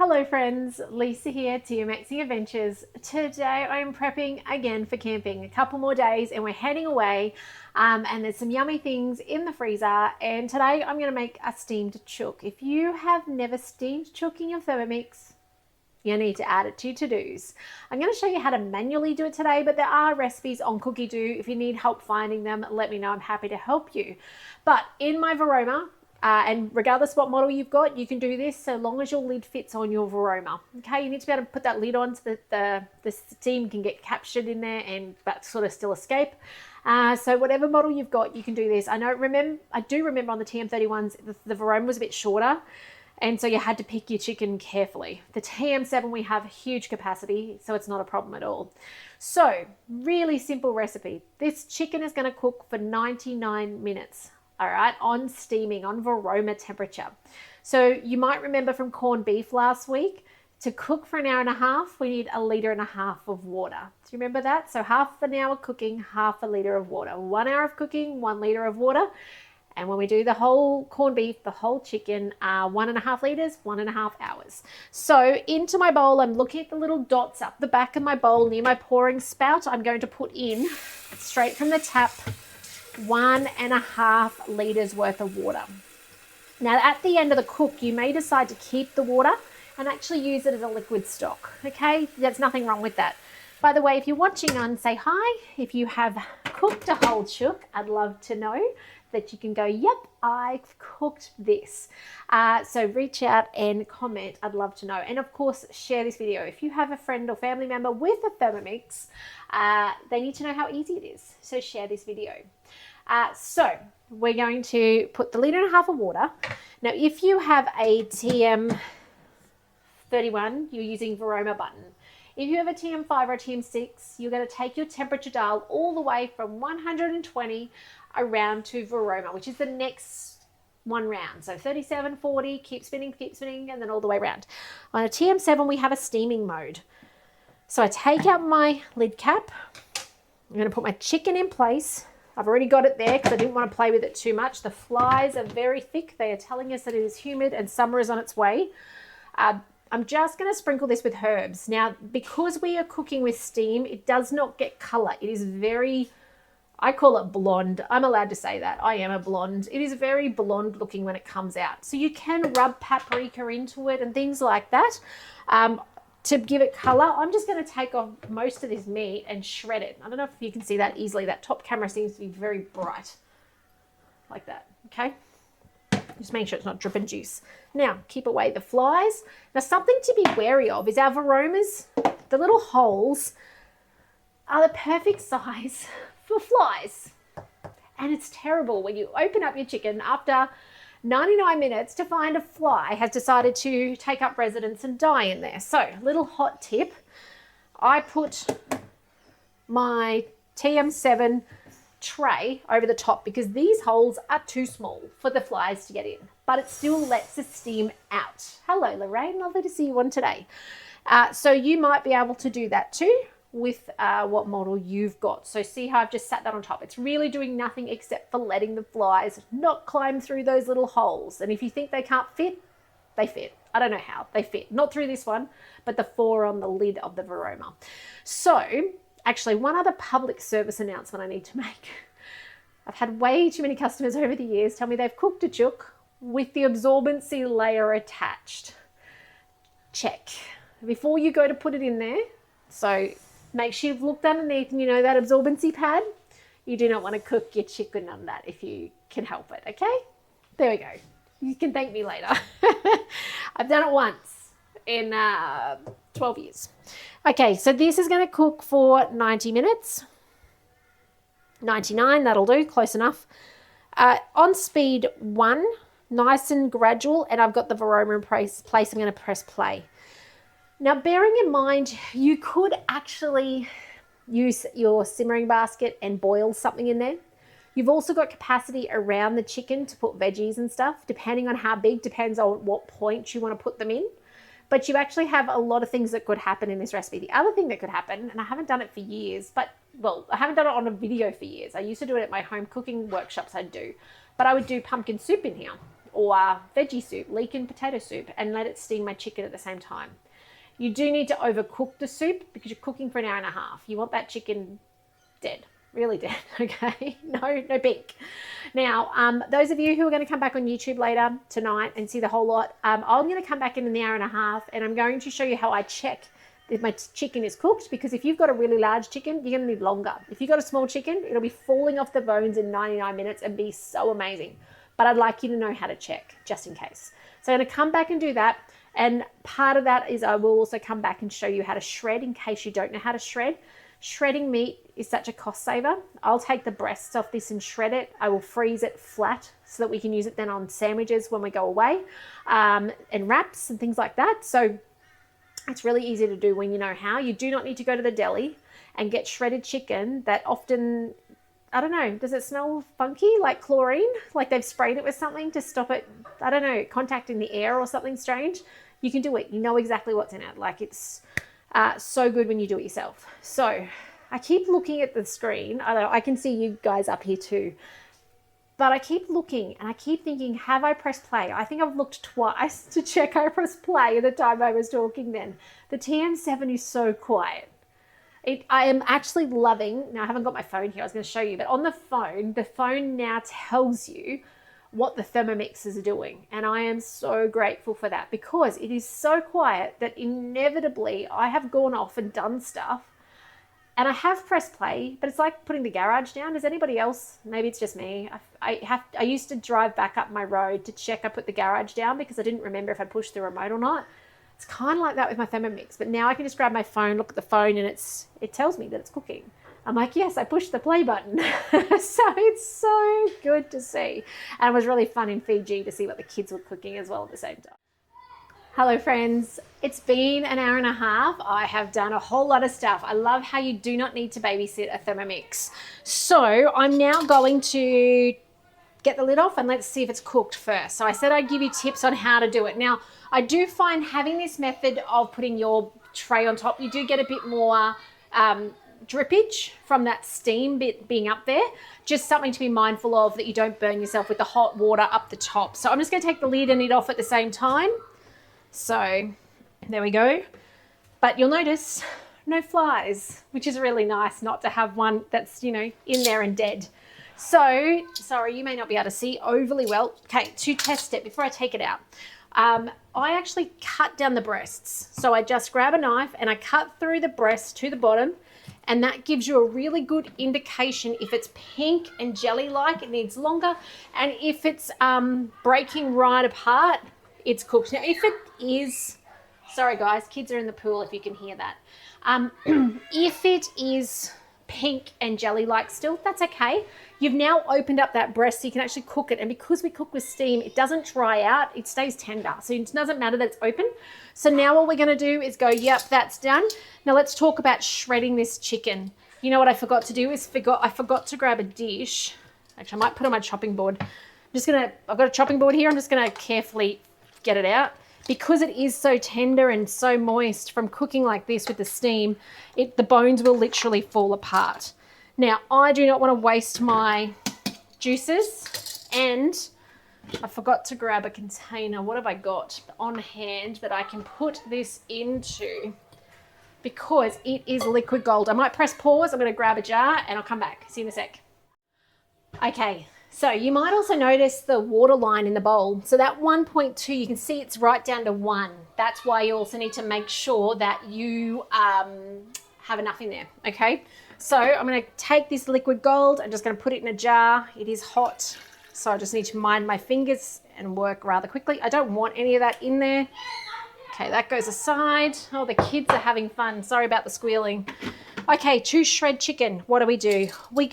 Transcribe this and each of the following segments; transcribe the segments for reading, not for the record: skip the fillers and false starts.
Hello friends, Lisa here, TMXing Adventures. Today I'm prepping again for camping. A couple more days and we're heading away and there's some yummy things in the freezer, and today I'm going to make a steamed chook. If you have never steamed chook in your Thermomix, you need to add it to your to-dos. I'm going to show you how to manually do it today, but there are recipes on Cookie Do. If you need help finding them, let me know. I'm happy to help you. But in my Varoma, and regardless what model you've got, you can do this so long as your lid fits on your Varoma. Okay, you need to be able to put that lid on so that the steam can get captured in there and but sort of still escape. So whatever model you've got, you can do this. I do remember on the TM31s, the Varoma was a bit shorter, and so you had to pick your chicken carefully. The TM7, we have huge capacity, so it's not a problem at all. So really simple recipe. This chicken is going to cook for 99 minutes. All right, on steaming, on Varoma temperature. So you might remember from corned beef last week, to cook for an hour and a half, we need 1.5 liters of water. Do you remember that? So half an hour cooking, half a liter of water. 1 hour of cooking, 1 liter of water. And when we do the whole corned beef, the whole chicken, 1.5 liters, 1.5 hours. So into my bowl, I'm looking at the little dots up the back of my bowl near my pouring spout. I'm going to put in, straight from the tap, 1.5 liters worth of water. Now at the end of the cook, you may decide to keep the water and actually use it as a liquid stock. Okay, there's nothing wrong with that. By the way, if you're watching on, say hi. If you have cooked a whole chook, I'd love to know that you can go, yep, I've cooked this. So reach out and comment. I'd love to know. And of course, share this video. If you have a friend or family member with a Thermomix, they need to know how easy it is. So share this video. So we're going to put the 1.5 liters of water. Now, if you have a TM31, you're using Varoma button. If you have a TM5 or a TM6, you're going to take your temperature dial all the way from 120 around to Varoma, which is the next one round. So 37, 40, keep spinning, and then all the way around. On a TM7, we have a steaming mode. So I take out my lid cap. I'm going to put my chicken in place. I've already got it there because I didn't want to play with it too much. The flies are very thick. They are telling us that it is humid and summer is on its way. I'm just going to sprinkle this with herbs. Now, because we are cooking with steam, it does not get color. It is very, I call it blonde. I'm allowed to say that. I am a blonde. It is very blonde looking when it comes out. So you can rub paprika into it and things like that. To give it color, I'm just going to take off most of this meat and shred it. I don't know if you can see that easily. That top camera seems to be very bright. Like that, okay? Just make sure it's not dripping juice. Now, keep away the flies. Now, something to be wary of is our Varomas, the little holes are the perfect size for flies. And it's terrible when you open up your chicken after 99 minutes to find a fly has decided to take up residence and die in there. So, little hot tip, I put my TM7 tray over the top because these holes are too small for the flies to get in, but it still lets the steam out. Hello, Lorraine, lovely to see you on today. So you might be able to do that too with what model you've got. So see how I've just sat that on top. It's really doing nothing except for letting the flies not climb through those little holes. And if you think they can't fit, they fit. I don't know how they fit. Not through this one, but the 4 on the lid of the Varoma. So actually, one other public service announcement I need to make. I've had way too many customers over the years tell me they've cooked a chook with the absorbency layer attached. Check. Before you go to put it in there, so make sure you've looked underneath and you know that absorbency pad. You do not want to cook your chicken on that if you can help it, okay? There we go. You can thank me later. I've done it once in 12 years. Okay, so this is going to cook for 90 minutes. 99, that'll do, close enough. On speed 1, nice and gradual, and I've got the Varoma in place. I'm going to press play. Now, bearing in mind, you could actually use your simmering basket and boil something in there. You've also got capacity around the chicken to put veggies and stuff, depending on how big, depends on what point you want to put them in. But you actually have a lot of things that could happen in this recipe. The other thing that could happen, and I haven't done it for years, I haven't done it on a video for years. I used to do it at my home cooking workshops I'd do, but I would do pumpkin soup in here. or veggie soup, leek and potato soup, and let it steam my chicken at the same time. You do need to overcook the soup because you're cooking for an hour and a half. You want that chicken dead, really dead, okay? No pink. Now, those of you who are going to come back on YouTube later tonight and see the whole lot, I'm going to come back in the hour and a half, and I'm going to show you how I check if my chicken is cooked, because if you've got a really large chicken, you're going to need longer. If you've got a small chicken, it'll be falling off the bones in 99 minutes and be so amazing. But I'd like you to know how to check, just in case. So I'm going to come back and do that. And part of that is I will also come back and show you how to shred in case you don't know how to shred. Shredding meat is such a cost saver. I'll take the breasts off this and shred it. I will freeze it flat so that we can use it then on sandwiches when we go away, and wraps and things like that. So it's really easy to do when you know how. You do not need to go to the deli and get shredded chicken that often, I don't know, does it smell funky like chlorine? Like they've sprayed it with something to stop it, I don't know, contacting the air or something strange. You can do it. You know exactly what's in it. Like it's so good when you do it yourself. So I keep looking at the screen. I can see you guys up here too. But I keep looking and I keep thinking, have I pressed play? I think I've looked twice to check I pressed play the time I was talking then. The TM7 is so quiet. I am actually loving, now I haven't got my phone here, I was going to show you, but on the phone now tells you what the Thermomixes are doing. And I am so grateful for that because it is so quiet that inevitably I have gone off and done stuff. And I have pressed play, but it's like putting the garage down. Does anybody else? Maybe it's just me. I used to drive back up my road to check I put the garage down because I didn't remember if I pushed the remote or not. It's kind of like that with my Thermomix, but now I can just grab my phone, look at the phone, and it tells me that it's cooking. I'm like, yes, I pushed the play button. So it's so good to see. And it was really fun in Fiji to see what the kids were cooking as well at the same time. Hello friends, it's been an hour and a half. I have done a whole lot of stuff. I love how you do not need to babysit a Thermomix. So I'm now going to get the lid off and let's see if it's cooked first. So I said I'd give you tips on how to do it. Now, I do find having this method of putting your tray on top, you do get a bit more drippage from that steam bit being up there. Just something to be mindful of that you don't burn yourself with the hot water up the top. So I'm just gonna take the lid and it off at the same time. So there we go. But you'll notice no flies, which is really nice not to have one that's, in there and dead. So, sorry, you may not be able to see overly well. Okay, to test it before I take it out, I actually cut down the breasts. So I just grab a knife and I cut through the breast to the bottom, and that gives you a really good indication if it's pink and jelly-like, it needs longer, and if it's breaking right apart, it's cooked. Now, if it is, sorry guys, kids are in the pool if you can hear that. If it is pink and jelly-like still, that's okay. You've now opened up that breast so you can actually cook it. And because we cook with steam, it doesn't dry out, it stays tender. So it doesn't matter that it's open. So now what we're gonna do is go, yep, that's done. Now let's talk about shredding this chicken. You know what I forgot to do is I forgot to grab a dish. Actually, I might put it on my chopping board. I've got a chopping board here. I'm just gonna carefully get it out. Because it is so tender and so moist from cooking like this with the steam, the bones will literally fall apart. Now, I do not want to waste my juices, and I forgot to grab a container. What have I got on hand that I can put this into? Because it is liquid gold. I might press pause. I'm going to grab a jar and I'll come back. See you in a sec. Okay. So you might also notice the water line in the bowl. So that 1.2, you can see it's right down to 1. That's why you also need to make sure that you have enough in there, okay? So I'm gonna take this liquid gold, I'm just gonna put it in a jar. It is hot, so I just need to mind my fingers and work rather quickly. I don't want any of that in there. Okay, that goes aside. Oh, the kids are having fun. Sorry about the squealing. Okay, to shred chicken, what do?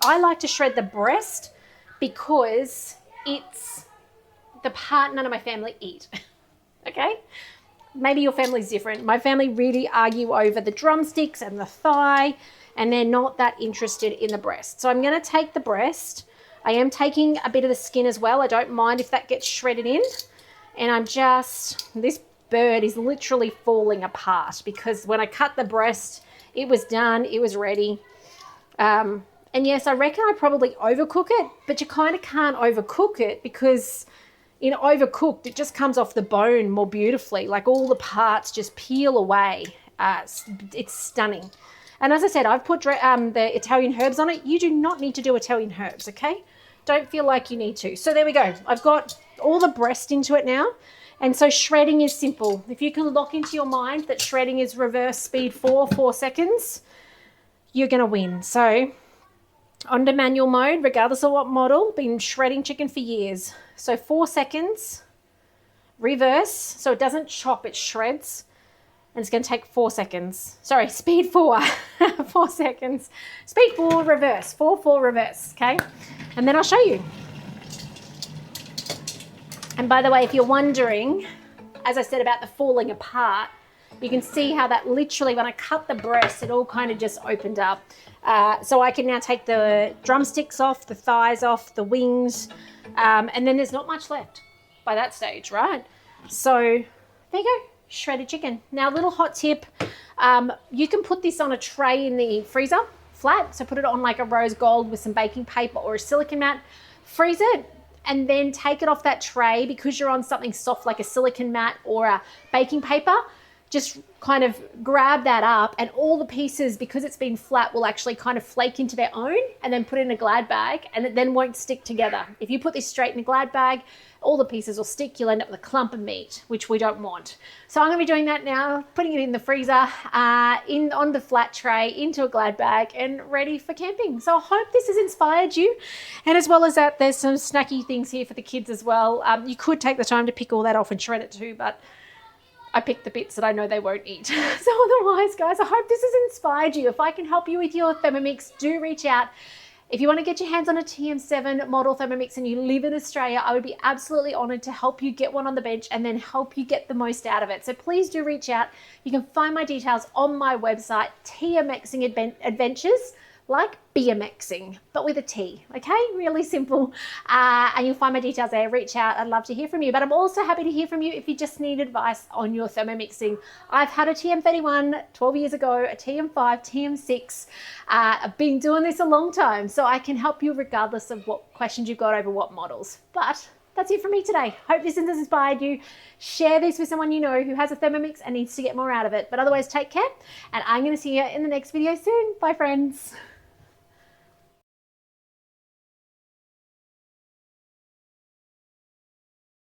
I like to shred the breast, because it's the part none of my family eat, okay? Maybe your family's different. My family really argue over the drumsticks and the thigh, and they're not that interested in the breast. So I'm gonna take the breast. I am taking a bit of the skin as well. I don't mind if that gets shredded in. And this bird is literally falling apart because when I cut the breast, it was done, it was ready. And yes, I reckon I probably overcook it, but you kind of can't overcook it because In overcooked, it just comes off the bone more beautifully. Like all the parts just peel away. It's stunning. And as I said, I've put the Italian herbs on it. You do not need to do Italian herbs, okay? Don't feel like you need to. So there we go. I've got all the breast into it now. And so shredding is simple. If you can lock into your mind that shredding is reverse speed 4 seconds, you're going to win. So under manual mode, regardless of what model, been shredding chicken for years. So 4 seconds, reverse. So it doesn't chop, it shreds. And it's going to take 4 seconds. Sorry, speed 4, 4 seconds. Speed 4, reverse, 4, reverse, okay? And then I'll show you. And by the way, if you're wondering, as I said about the falling apart, you can see how that literally, when I cut the breast, it all kind of just opened up. So I can now take the drumsticks off, the thighs off, the wings, and then there's not much left by that stage, right? So there you go. Shredded chicken. Now, a little hot tip, you can put this on a tray in the freezer flat. So put it on like a rose gold with some baking paper or a silicone mat, freeze it, and then take it off that tray. Because you're on something soft like a silicone mat or a baking paper, just kind of grab that up, and all the pieces, because it's been flat, will actually kind of flake into their own, and then put it in a Glad bag, and it then won't stick together. If you put this straight in a Glad bag, all the pieces will stick. You'll end up with a clump of meat, which we don't want. So I'm going to be doing that now, putting it in the freezer, on the flat tray, into a Glad bag, and ready for camping. So I hope this has inspired you. And as well as that, there's some snacky things here for the kids as well. You could take the time to pick all that off and shred it too, but I picked the bits that I know they won't eat. So otherwise, guys, I hope this has inspired you. If I can help you with your Thermomix, do reach out. If you want to get your hands on a TM7 model Thermomix and you live in Australia, I would be absolutely honored to help you get one on the bench and then help you get the most out of it. So please do reach out. You can find my details on my website, TMXing Adventures, like BMXing, but with a T, okay? Really simple. And you'll find my details there. Reach out. I'd love to hear from you. But I'm also happy to hear from you if you just need advice on your Thermomixing. I've had a TM31 12 years ago, a TM5, TM6. I've been doing this a long time, so I can help you regardless of what questions you've got over what models. But that's it from me today. Hope this has inspired you. Share this with someone you know who has a Thermomix and needs to get more out of it. But otherwise, take care. And I'm going to see you in the next video soon. Bye, friends.